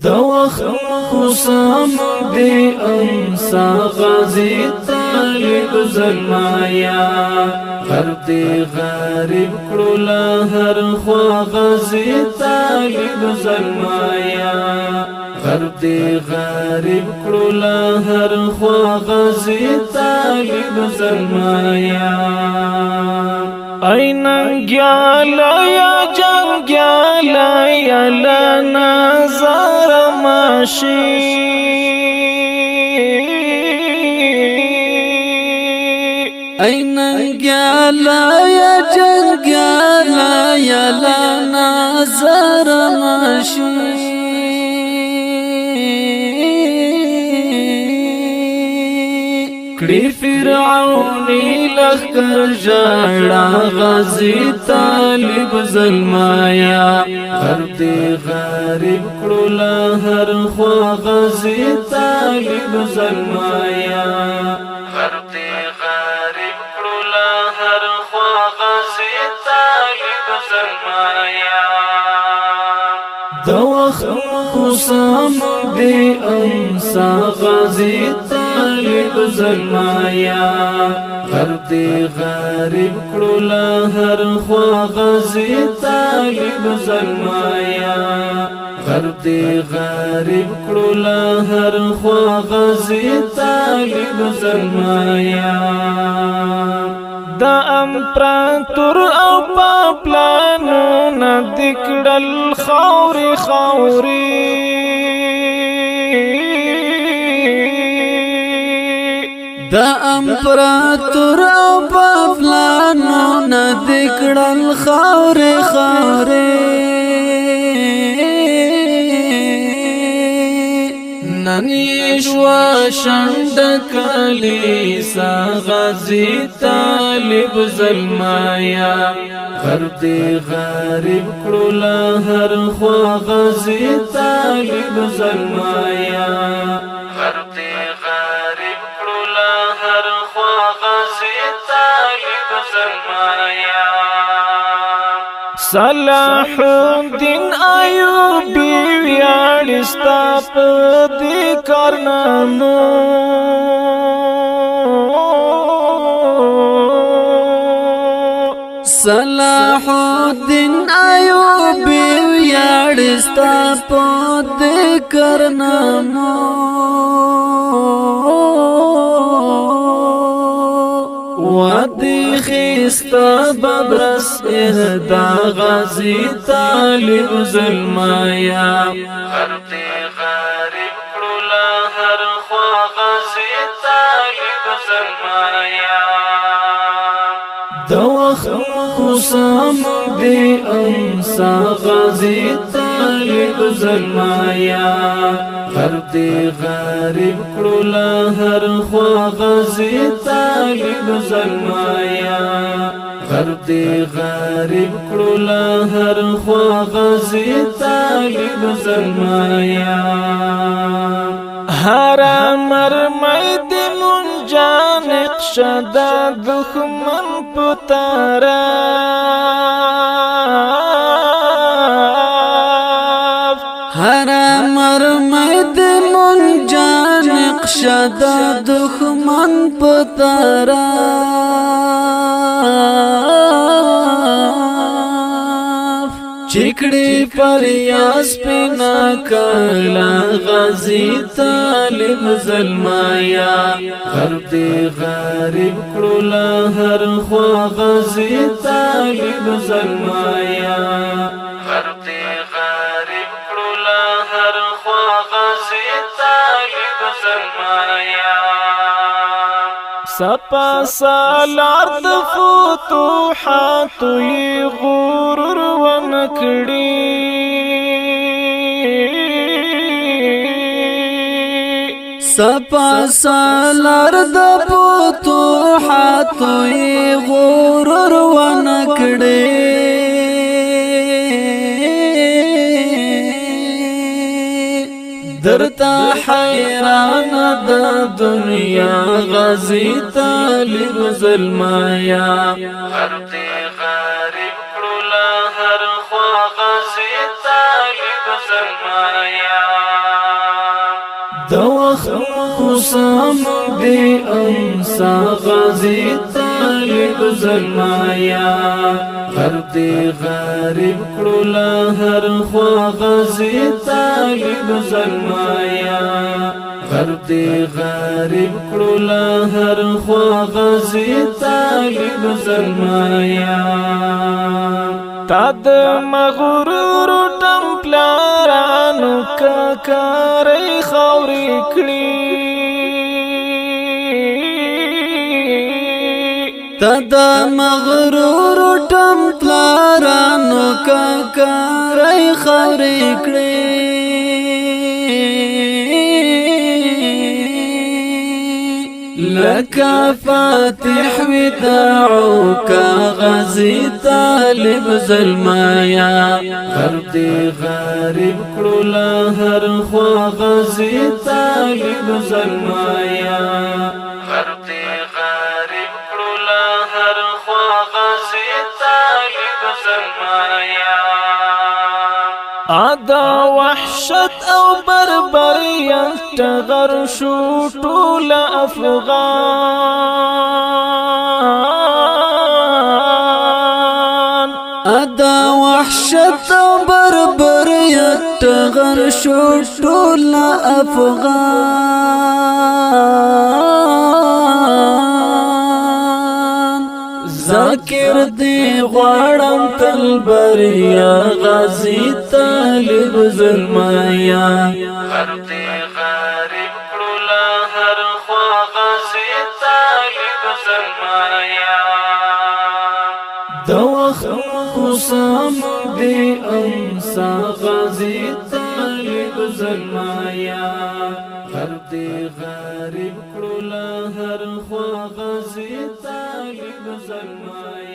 دوخ خصام دی امسا غازی طالب زلمایا غرب دی غریب کړولا هر خوا غازی طالب زلمایا غرب دی غریب کړولا هر خوا غازی طالب زلمایا ایننگیالا یا جنگیالا یا لنظر ماشی ایننگیالا یا جنگیالا یا لنظر ماشی کړي فرعونی لخر جاړه غازی طالب زلمایا غرب دی غریب کړولا هر خوا غازی طالب زلمایا غرب دی غریب کړولا هر خوا غازی طالب زلمایا دوخ خصام دی امسا غازی طالب زلمایا غرب دی غریب کړولا هر خوا غازی طالب زلمایا غرب دی غریب کړولا هر خوا غازی طالب زلمایا دا امپراتور او پاپلانو ندکړل خوري خوري دا امپراتور او پاپلانو ندکړل خوري خوري ننیشوا شند کلیسا غازی طالب زلمایا غرب دی غریب کړولا هر خوا غازی طالب زلمایا غرب دی غریب کړولا هر خوا غازی طالب زلمایا صلاح الدین ایوبی ویاړستا په دې کارنامو صلاح الدین ایوبی ویاړستا په دې کارنامو وادي خيستا ببرس اهدا غازي طالب زلمایا غرب دی غریب کړولا هر خوا غازي طالب زلمایا دوخ خصام دی امسا غازی طالب زلمایا غرب دی غریب کړولا هر خوا غازی طالب زلمایا غرب دی غریب کړولا هر خوا غازی طالب زلمایا هر مرمید منجا نقشدا دښمن پطرف هر مرمید منجا نقشدا دښمن پطرف چکڑی پر یاس پینا کلا غازی طالب زلمایا غرب دی غریب کړولا هر خوا غازی طالب زلمایا غرب دی غریب کړولا هر خوا غازی طالب زلمایا سپا سالار د فتوحات یې غرور ونکړي سپا سالار د فتوحات یې غرور ونکړي درتا حیران د دنیا غازی طالب زلمایا غرب دی غریب کړولا هر خوا غازی طالب زلمایا د وخت خصام دی امسا غازی طالب زلمایا غرب دی غریب کړو له هر خوا غازی طالب زلمایا غرب دی غریب کړو له هر خوا غازی طالب زلمایا تا د مغرور ټمپلارانو ککرې خاورې کړې تا د مغرور ټمپلارانو ککرې خاورې کړې لکه فاتح وداعو کا غازی طالب زلمایا غرب دی غریب کړو له هر خوا غازی طالب زلمایا غرب دی غریب کړو له هر خوا غازی طالب زلمایا ادا وحشت او بربریت ټغر شو ټول افغان ادا وحشت او بربریت ټغر شو ټول افغان ذاکر دی غواړم تل بریا غازی طالب زلمایا غرب دی غریب کړو له هر خوا غازی طالب زلمایا د وخت خصام دی امسا غازی طالب زلمایا غرب دی غریب کړو له هر خوا غازی طالب زلمایا